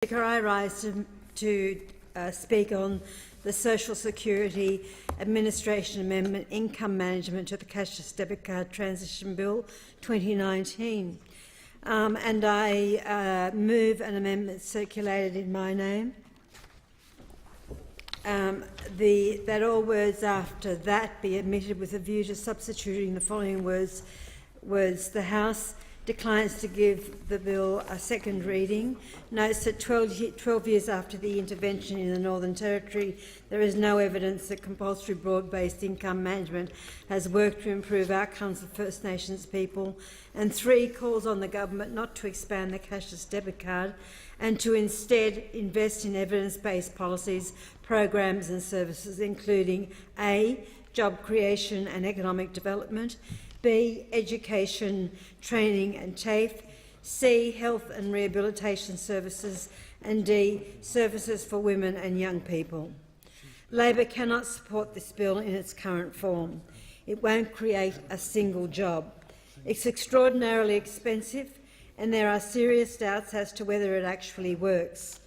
Speaker, I rise to speak on the Social Security Administration Amendment Income Management to the Cashless Debit Card Transition Bill 2019. And I move an amendment circulated in my name. That all words after that be omitted with a view to substituting the following words: the House declines to give the bill a second reading, notes that 12 years after the intervention in the Northern Territory, there is no evidence that compulsory broad-based income management has worked to improve outcomes of First Nations people, and 3, calls on the government not to expand the cashless debit card and to instead invest in evidence-based policies, programs and services, including A, job creation and economic development, B, education, training and TAFE, C, health and rehabilitation services, and D, services for women and young people. Labor cannot support this bill in its current form. It won't create a single job. It's extraordinarily expensive, and there are serious doubts as to whether it actually works.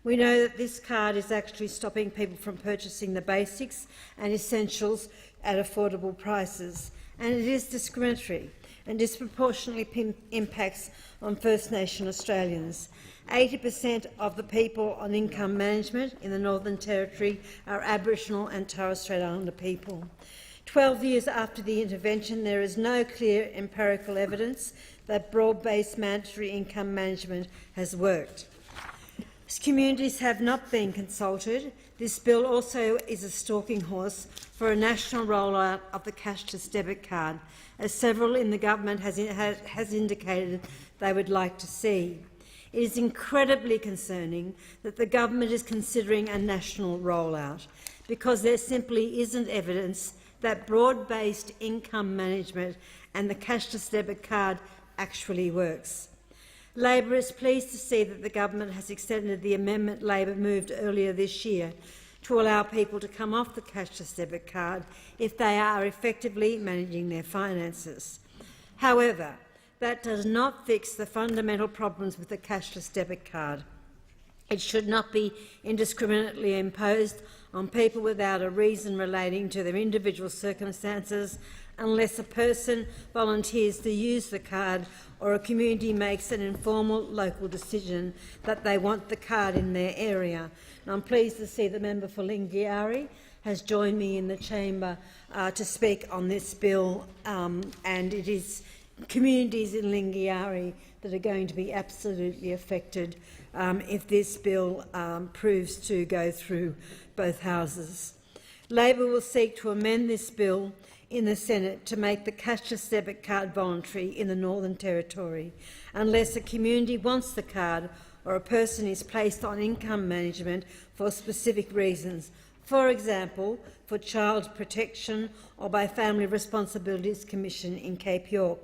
We know that this card is actually stopping people from purchasing the basics and essentials at affordable prices, and it is discriminatory and disproportionately impacts on First Nation Australians. 80% of the people on income management in the Northern Territory are Aboriginal and Torres Strait Islander people. 12 years after the intervention, there is no clear empirical evidence that broad-based mandatory income management has worked. As communities have not been consulted, this bill also is a stalking horse for a national rollout of the cashless debit card, as several in the government has indicated they would like to see. It is incredibly concerning that the government is considering a national rollout, because there simply isn't evidence that broad-based income management and the cashless debit card actually works. Labor is pleased to see that the government has extended the amendment Labor moved earlier this year to allow people to come off the cashless debit card if they are effectively managing their finances. However, that does not fix the fundamental problems with the cashless debit card. It should not be indiscriminately imposed on people without a reason relating to their individual circumstances, unless a person volunteers to use the card or a community makes an informal local decision that they want the card in their area. And I'm pleased to see the member for Lingiari has joined me in the chamber to speak on this bill, and it is communities in Lingiari that are going to be absolutely affected if this bill proves to go through both houses. Labor will seek to amend this bill in the Senate to make the cashless debit card voluntary in the Northern Territory, unless a community wants the card or a person is placed on income management for specific reasons, for example, for child protection or by Family Responsibilities Commission in Cape York.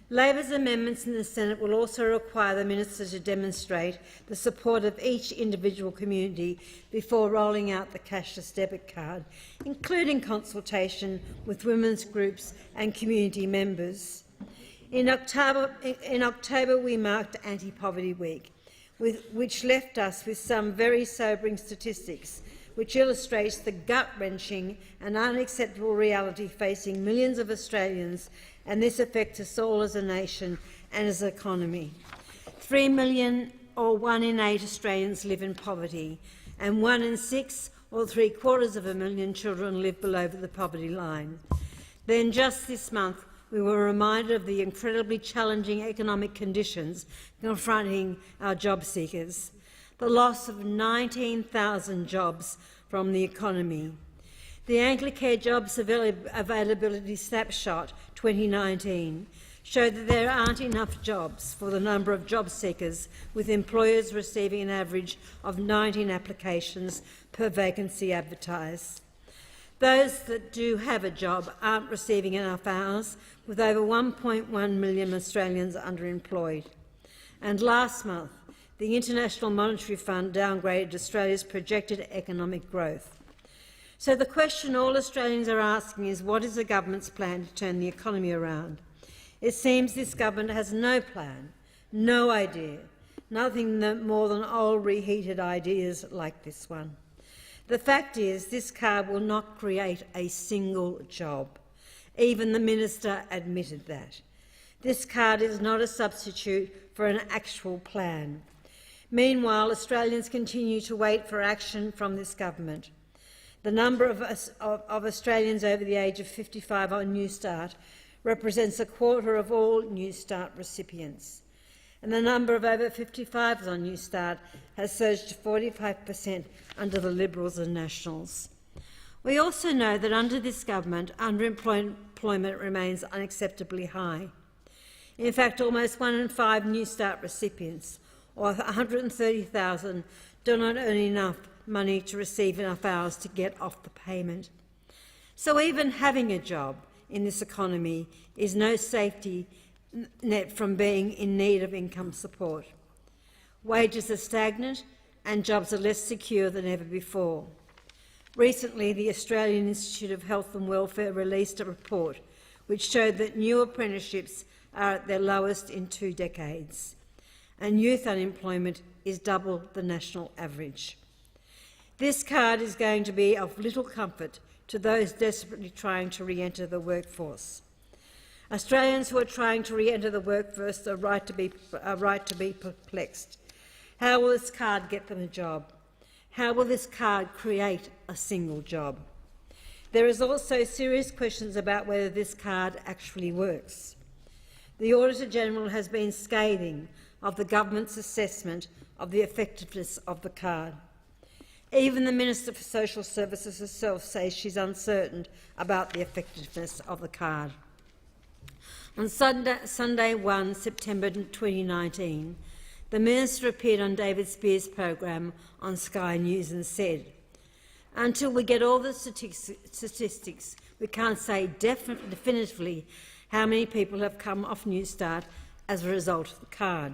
Labor's amendments in the Senate will also require the minister to demonstrate the support of each individual community before rolling out the cashless debit card, including consultation with women's groups and community members. In October we marked Anti-Poverty Week, which left us with some very sobering statistics which illustrates the gut-wrenching and unacceptable reality facing millions of Australians, and this affects us all as a nation and as an economy. 3 million, or 1 in 8 Australians, live in poverty, and 1 in 6, or 750,000 children, live below the poverty line. Then just this month, we were reminded of the incredibly challenging economic conditions confronting our job seekers. The loss of 19,000 jobs from the economy. The Anglicare Jobs Availability Snapshot 2019 showed that there aren't enough jobs for the number of job seekers, with employers receiving an average of 19 applications per vacancy advertised. Those that do have a job aren't receiving enough hours, with over 1.1 million Australians underemployed. And last month, the International Monetary Fund downgraded Australia's projected economic growth. So the question all Australians are asking is, what is the government's plan to turn the economy around? It seems this government has no plan, no idea, nothing more than old reheated ideas like this one. The fact is, this card will not create a single job. Even the minister admitted that. This card is not a substitute for an actual plan. Meanwhile, Australians continue to wait for action from this government. The number of Australians over the age of 55 on Newstart represents a quarter of all Newstart recipients, and the number of over 55s on Newstart has surged to 45% under the Liberals and Nationals. We also know that under this government, underemployment remains unacceptably high. In fact, almost 1 in 5 Newstart recipients, or 130,000, do not earn enough money to receive enough hours to get off the payment. So even having a job in this economy is no safety net from being in need of income support. Wages are stagnant and jobs are less secure than ever before. Recently, the Australian Institute of Health and Welfare released a report which showed that new apprenticeships are at their lowest in 2 decades, and youth unemployment is double the national average. This card is going to be of little comfort to those desperately trying to re-enter the workforce. Australians who are trying to re-enter the workforce are right to be perplexed. How will this card get them a job? How will this card create a single job? There is also serious questions about whether this card actually works. The Auditor-General has been scathing of the government's assessment of the effectiveness of the card. Even the Minister for Social Services herself says she's uncertain about the effectiveness of the card. On Sunday 1 September 2019, the Minister appeared on David Spear's program on Sky News and said, "Until we get all the statistics, we can't say definitively how many people have come off Newstart as a result of the card."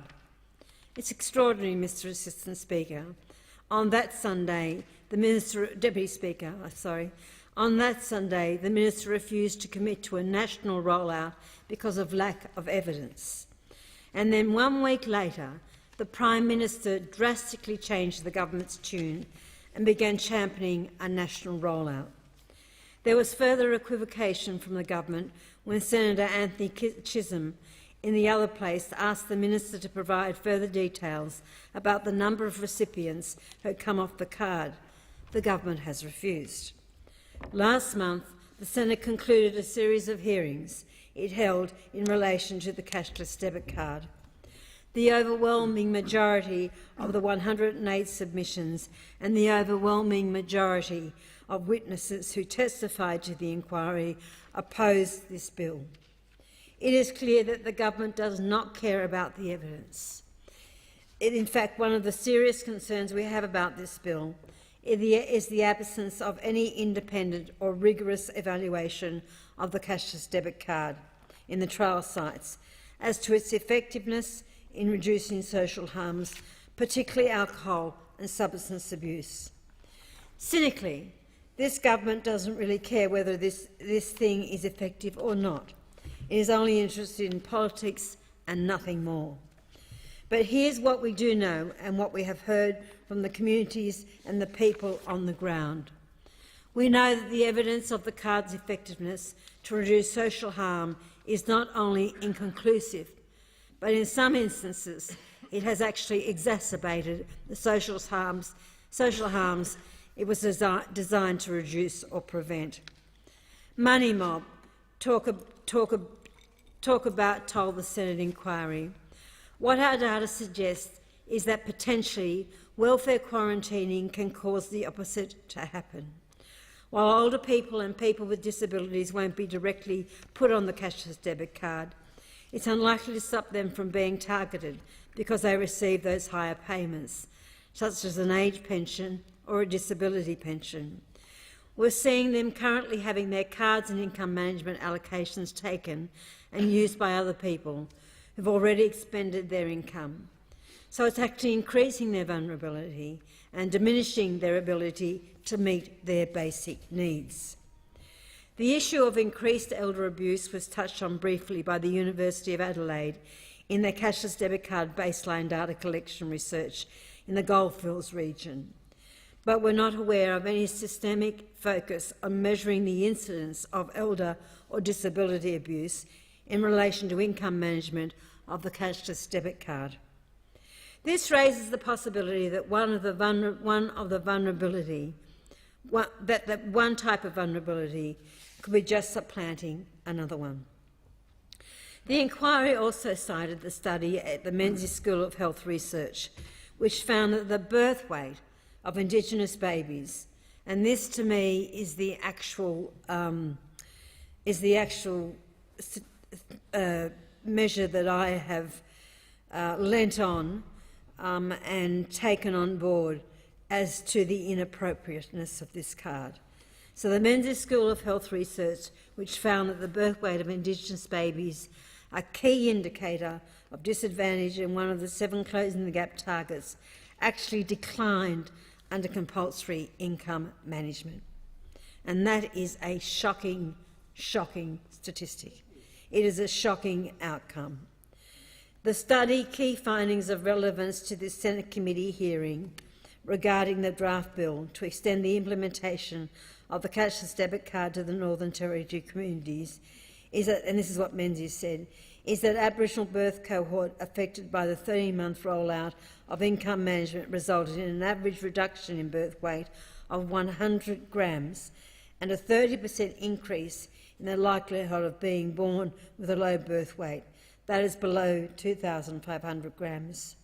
It's extraordinary, Mr Assistant Speaker. On that Sunday, the Minister refused to commit to a national rollout because of lack of evidence. And then 1 week later, the Prime Minister drastically changed the government's tune and began championing a national rollout. There was further equivocation from the government when Senator Anthony Chisholm in the other place asked the Minister to provide further details about the number of recipients who had come off the card. The government has refused. Last month, the Senate concluded a series of hearings it held in relation to the cashless debit card. The overwhelming majority of the 108 submissions and the overwhelming majority of witnesses who testified to the inquiry opposed this bill. It is clear that the government does not care about the evidence. In fact, one of the serious concerns we have about this bill is the absence of any independent or rigorous evaluation of the cashless debit card in the trial sites as to its effectiveness in reducing social harms, particularly alcohol and substance abuse. Cynically, this government doesn't really care whether this thing is effective or not. It is only interested in politics and nothing more. But here's what we do know and what we have heard from the communities and the people on the ground. We know that the evidence of the card's effectiveness to reduce social harm is not only inconclusive, but in some instances it has actually exacerbated the social harms it was designed to reduce or prevent. Money mob talk about told the Senate inquiry. What our data suggests is that potentially welfare quarantining can cause the opposite to happen. While older people and people with disabilities won't be directly put on the cashless debit card, it's unlikely to stop them from being targeted because they receive those higher payments, such as an age pension or a disability pension. We're seeing them currently having their cards and income management allocations taken and used by other people who've already expended their income. So it's actually increasing their vulnerability and diminishing their ability to meet their basic needs. The issue of increased elder abuse was touched on briefly by the University of Adelaide in their cashless debit card baseline data collection research in the Goldfields region, but were not aware of any systemic focus on measuring the incidence of elder or disability abuse in relation to income management of the cashless debit card. This raises the possibility that one type of vulnerability could be just supplanting another one. The inquiry also cited the study at the Menzies School of Health Research, which found that the birth weight of Indigenous babies, and this to me is the actual measure that I have lent on and taken on board as to the inappropriateness of this card. So the Menzies School of Health Research, which found that the birth weight of Indigenous babies, a key indicator of disadvantage and one of the 7 closing the gap targets, actually declined under compulsory income management. And that is a shocking, shocking statistic. It is a shocking outcome. The study key findings of relevance to this Senate committee hearing regarding the draft bill to extend the implementation of the cashless debit card to the Northern Territory communities is that, and this is what Menzies said, is that Aboriginal birth cohort affected by the 13-month rollout of income management resulted in an average reduction in birth weight of 100 grams and a 30% increase in the likelihood of being born with a low birth weight, that is below 2,500 grams.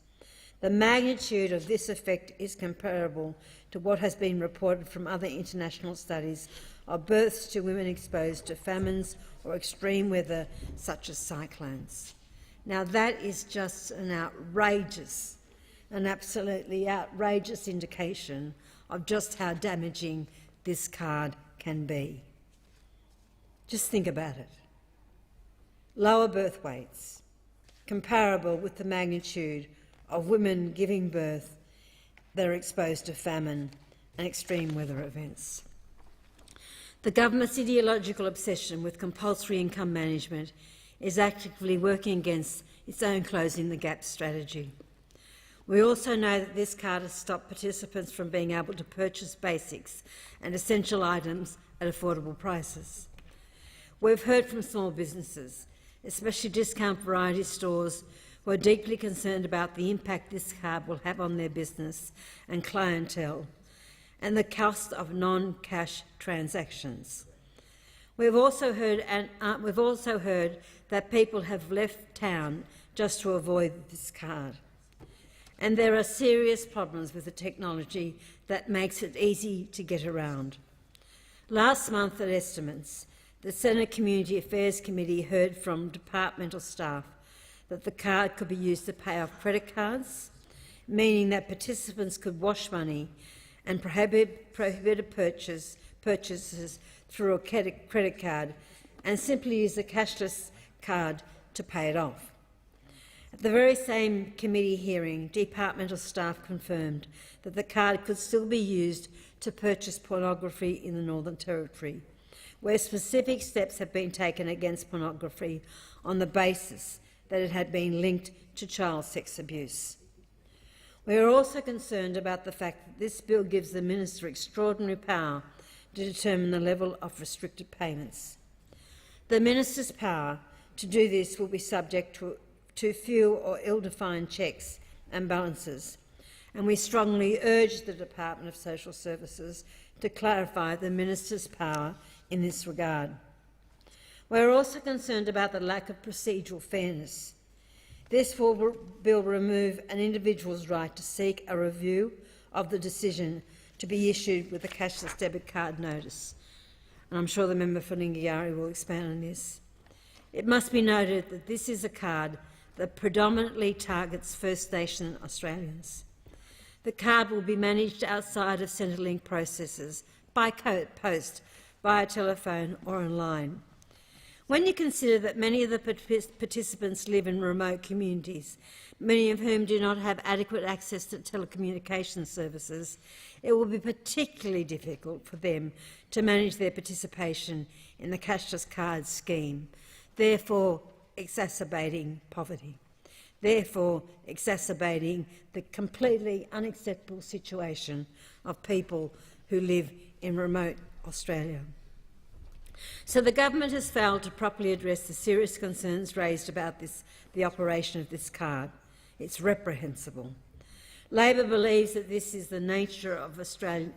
The magnitude of this effect is comparable to what has been reported from other international studies of births to women exposed to famines or extreme weather such as cyclones. Now that is just an absolutely outrageous indication of just how damaging this card can be. Just think about it. Lower birth weights, comparable with the magnitude of women giving birth that are exposed to famine and extreme weather events. The government's ideological obsession with compulsory income management is actively working against its own closing the gap strategy. We also know that this card has stopped participants from being able to purchase basics and essential items at affordable prices. We've heard from small businesses, especially discount variety stores, who are deeply concerned about the impact this card will have on their business and clientele and the cost of non-cash transactions. We've also heard that people have left town just to avoid this card. And there are serious problems with the technology that makes it easy to get around. Last month at Estimates, the Senate Community Affairs Committee heard from departmental staff that the card could be used to pay off credit cards, meaning that participants could wash money and prohibited purchases through a credit card and simply use a cashless card to pay it off. At the very same committee hearing, departmental staff confirmed that the card could still be used to purchase pornography in the Northern Territory, where specific steps have been taken against pornography on the basis that it had been linked to child sex abuse. We are also concerned about the fact that this bill gives the Minister extraordinary power to determine the level of restricted payments. The Minister's power to do this will be subject to few or ill-defined checks and balances, and we strongly urge the Department of Social Services to clarify the Minister's power in this regard. We are also concerned about the lack of procedural fairness. This bill will remove an individual's right to seek a review of the decision to be issued with a cashless debit card notice. And I'm sure the member for Lingiari will expand on this. It must be noted that this is a card that predominantly targets First Nation Australians. The card will be managed outside of Centrelink processes, by post, via telephone or online. When you consider that many of the participants live in remote communities, many of whom do not have adequate access to telecommunication services, it will be particularly difficult for them to manage their participation in the cashless card scheme, therefore exacerbating poverty. therefore exacerbating the completely unacceptable situation of people who live in remote Australia. So the government has failed to properly address the serious concerns raised about the operation of this card. It's reprehensible. Labor believes that this is the nature of Australia.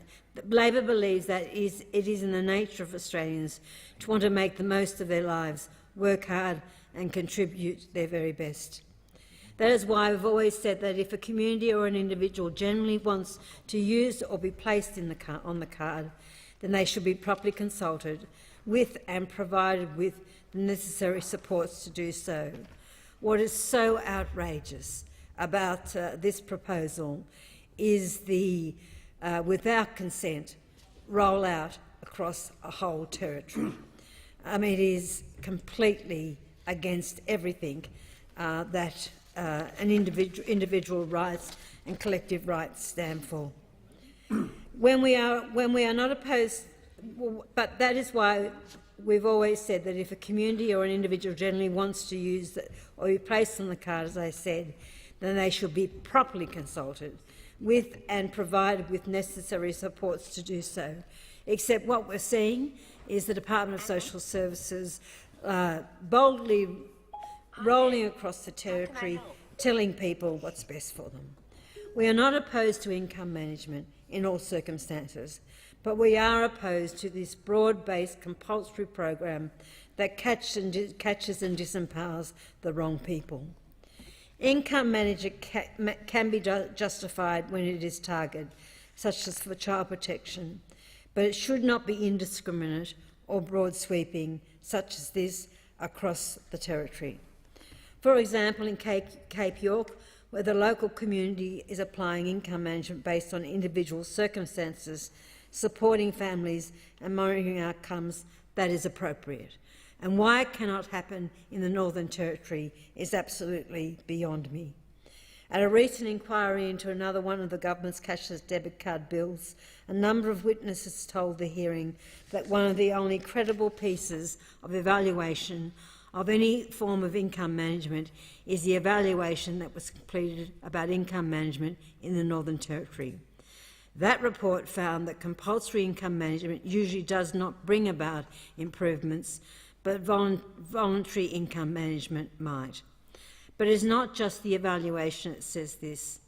Labor believes that it is in the nature of Australians to want to make the most of their lives, work hard and contribute their very best. That is why we've always said that if a community or an individual generally wants to use or be placed on the card, then they should be properly consulted with and provided with the necessary supports to do so. What is so outrageous about this proposal is the, without consent, rollout across a whole territory. It is completely against everything that an individual rights and collective rights stand for. When we are not opposed, but that is why we've always said that if a community or an individual generally wants to use or be placed on the card, as I said, then they should be properly consulted with and provided with necessary supports to do so. Except what we're seeing is the Department of Social Services boldly rolling across the territory, telling people what's best for them. We are not opposed to income management in all circumstances, but we are opposed to this broad-based compulsory program that catches and disempowers the wrong people. Income management can be justified when it is targeted, such as for child protection, but it should not be indiscriminate or broad-sweeping, such as this across the territory. For example, in Cape York, where the local community is applying income management based on individual circumstances, supporting families and monitoring outcomes, that is appropriate. And why it cannot happen in the Northern Territory is absolutely beyond me. At a recent inquiry into another one of the government's cashless debit card bills, a number of witnesses told the hearing that one of the only credible pieces of evaluation of any form of income management is the evaluation that was completed about income management in the Northern Territory. That report found that compulsory income management usually does not bring about improvements, but voluntary income management might. But it is not just the evaluation that says this.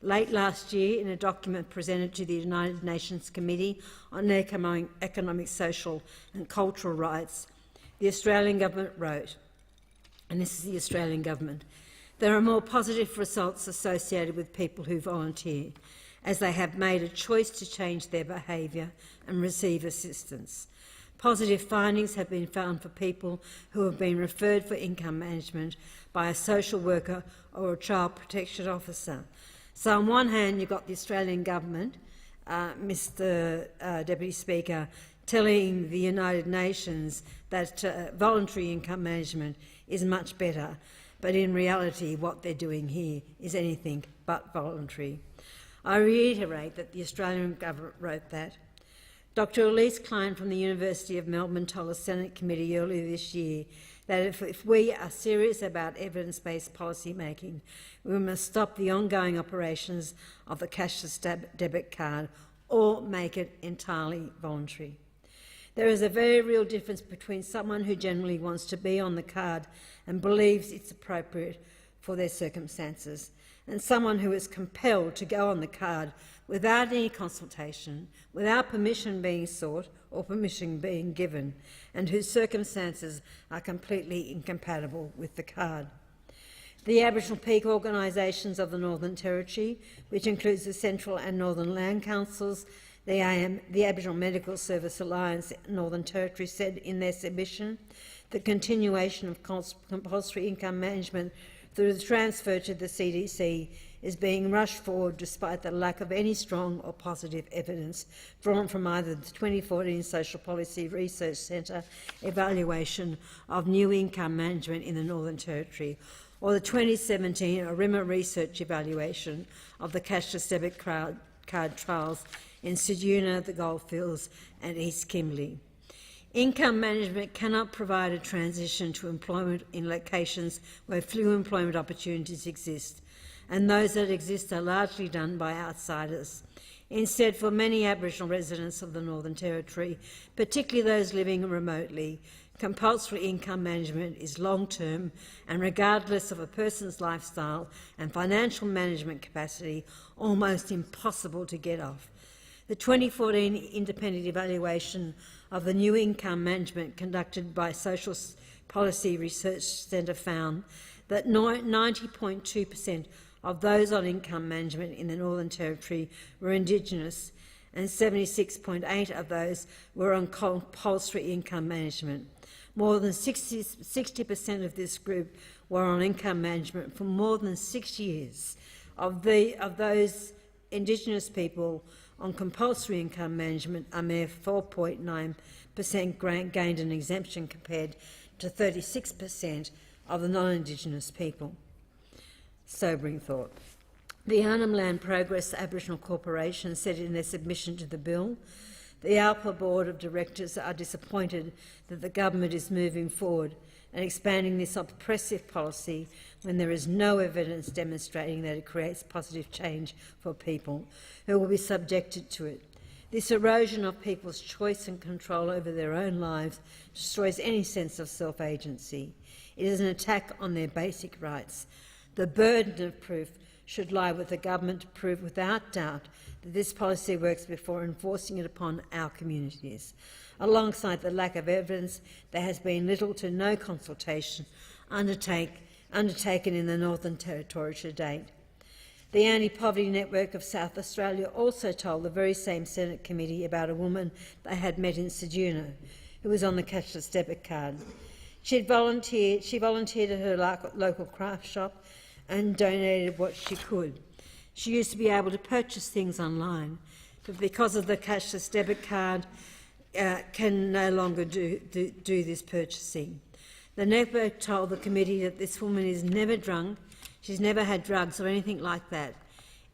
Late last year, in a document presented to the United Nations Committee on Economic, Social and Cultural Rights, the Australian government wrote, and this is the Australian government, there are more positive results associated with people who volunteer, as they have made a choice to change their behaviour and receive assistance. Positive findings have been found for people who have been referred for income management by a social worker or a child protection officer. So on one hand, you've got the Australian government, Mr Deputy Speaker, telling the United Nations that voluntary income management is much better, but in reality what they're doing here is anything but voluntary. I reiterate that the Australian government wrote that. Dr Elise Klein from the University of Melbourne told a Senate committee earlier this year that if we are serious about evidence-based policy making, we must stop the ongoing operations of the cashless debit card or make it entirely voluntary. There is a very real difference between someone who generally wants to be on the card and believes it's appropriate for their circumstances, and someone who is compelled to go on the card without any consultation, without permission being sought or permission being given, and whose circumstances are completely incompatible with the card. The Aboriginal peak organisations of the Northern Territory, which includes the Central and Northern Land Councils, the Aboriginal Medical Service Alliance Northern Territory, said in their submission the continuation of compulsory income management through the transfer to the CDC is being rushed forward despite the lack of any strong or positive evidence drawn from either the 2014 Social Policy Research Centre evaluation of new income management in the Northern Territory or the 2017 ARIMA research evaluation of the cashless debit card trials in Ceduna, the Goldfields and East Kimberley. Income management cannot provide a transition to employment in locations where few employment opportunities exist, and those that exist are largely done by outsiders. Instead, for many Aboriginal residents of the Northern Territory, particularly those living remotely, compulsory income management is long-term and, regardless of a person's lifestyle and financial management capacity, almost impossible to get off. The 2014 independent evaluation of the new income management conducted by Social Policy Research Centre found that 90.2% of those on income management in the Northern Territory were Indigenous, and 76.8% of those were on compulsory income management. More than 60% of this group were on income management for more than 6 years. Of those Indigenous people on compulsory income management, a mere 4.9% gained an exemption compared to 36% of the non-Indigenous people. Sobering thought. The Arnhem Land Progress Aboriginal Corporation said in their submission to the bill, the ALPA Board of Directors are disappointed that the government is moving forward and expanding this oppressive policy when there is no evidence demonstrating that it creates positive change for people who will be subjected to it. This erosion of people's choice and control over their own lives destroys any sense of self-agency. It is an attack on their basic rights. The burden of proof should lie with the government to prove without doubt that this policy works before enforcing it upon our communities. Alongside the lack of evidence, there has been little to no consultation undertaken in the Northern Territory to date. The Anti-Poverty Network of South Australia also told the very same Senate committee about a woman they had met in Ceduna who was on the cashless debit card. She volunteered at her local craft shop and donated what she could. She used to be able to purchase things online, but because of the cashless debit card, can no longer do this purchasing. The network told the committee that this woman is never drunk, she's never had drugs or anything like that.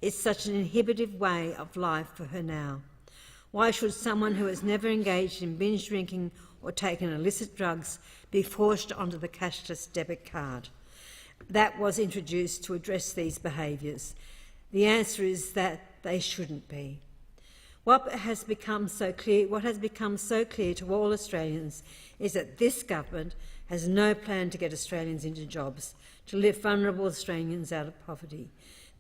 It's such an inhibitive way of life for her now. Why should someone who has never engaged in binge drinking or taken illicit drugs be forced onto the cashless debit card that was introduced to address these behaviours? The answer is that they shouldn't be. What has become so clear to all Australians is that this government has no plan to get Australians into jobs, to lift vulnerable Australians out of poverty.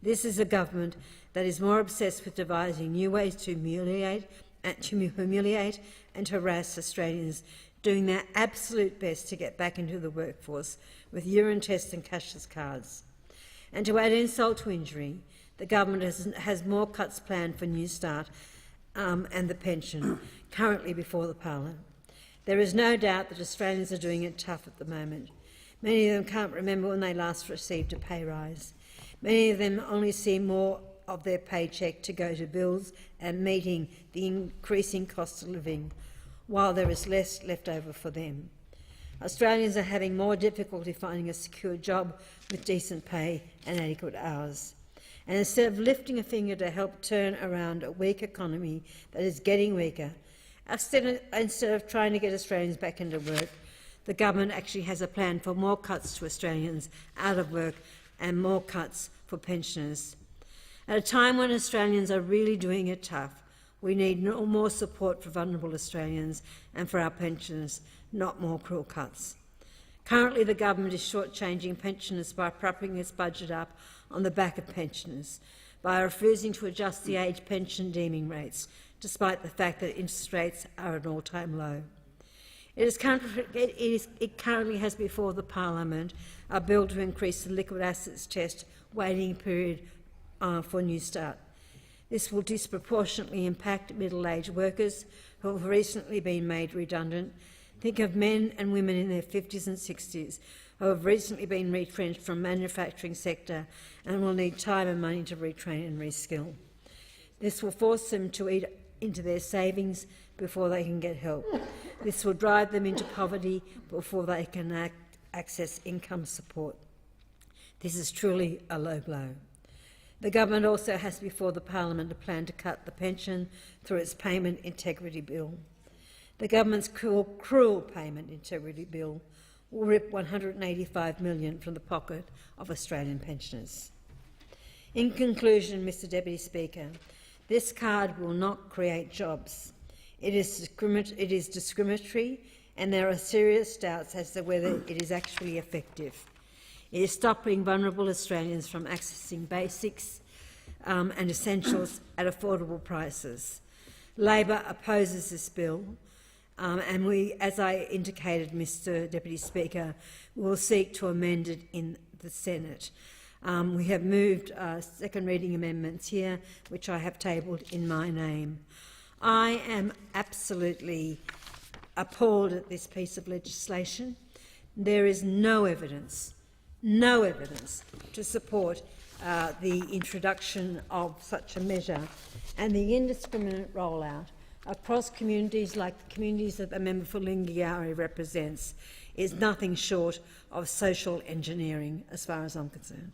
This is a government that is more obsessed with devising new ways to humiliate and harass Australians, doing their absolute best to get back into the workforce with urine tests and cashless cards. And to add insult to injury, the government has more cuts planned for New Start and the pension, currently before the Parliament. There is no doubt that Australians are doing it tough at the moment. Many of them can't remember when they last received a pay rise. Many of them only see more of their paycheck to go to bills and meeting the increasing cost of living, while there is less left over for them. Australians are having more difficulty finding a secure job with decent pay and adequate hours. And instead of lifting a finger to help turn around a weak economy that is getting weaker, instead of trying to get Australians back into work, the government actually has a plan for more cuts to Australians out of work and more cuts for pensioners. At a time when Australians are really doing it tough, we need no more support for vulnerable Australians and for our pensioners, not more cruel cuts. Currently, the government is shortchanging pensioners by propping its budget up on the back of pensioners, by refusing to adjust the age pension deeming rates, despite the fact that interest rates are at an all-time low. It currently has before the Parliament a bill to increase the liquid assets test waiting period for New Start. This will disproportionately impact middle-aged workers who have recently been made redundant. Think of men and women in their 50s and 60s who have recently been retrenched from the manufacturing sector and will need time and money to retrain and reskill. This will force them to eat into their savings before they can get help. This will drive them into poverty before they can access income support. This is truly a low blow. The government also has before the Parliament a plan to cut the pension through its payment integrity bill. The government's cruel payment integrity bill will rip $185 million from the pocket of Australian pensioners. In conclusion, Mr Deputy Speaker, this card will not create jobs. It is discriminatory, and there are serious doubts as to whether it is actually effective. It is stopping vulnerable Australians from accessing basics and essentials at affordable prices. Labor opposes this bill, and we, as I indicated, Mr Deputy Speaker, will seek to amend it in the Senate. We have moved second reading amendments here, which I have tabled in my name. I am absolutely appalled at this piece of legislation. There is no evidence to support the introduction of such a measure, and the indiscriminate rollout across communities like the communities that the member for Lingiari represents is nothing short of social engineering as far as I'm concerned.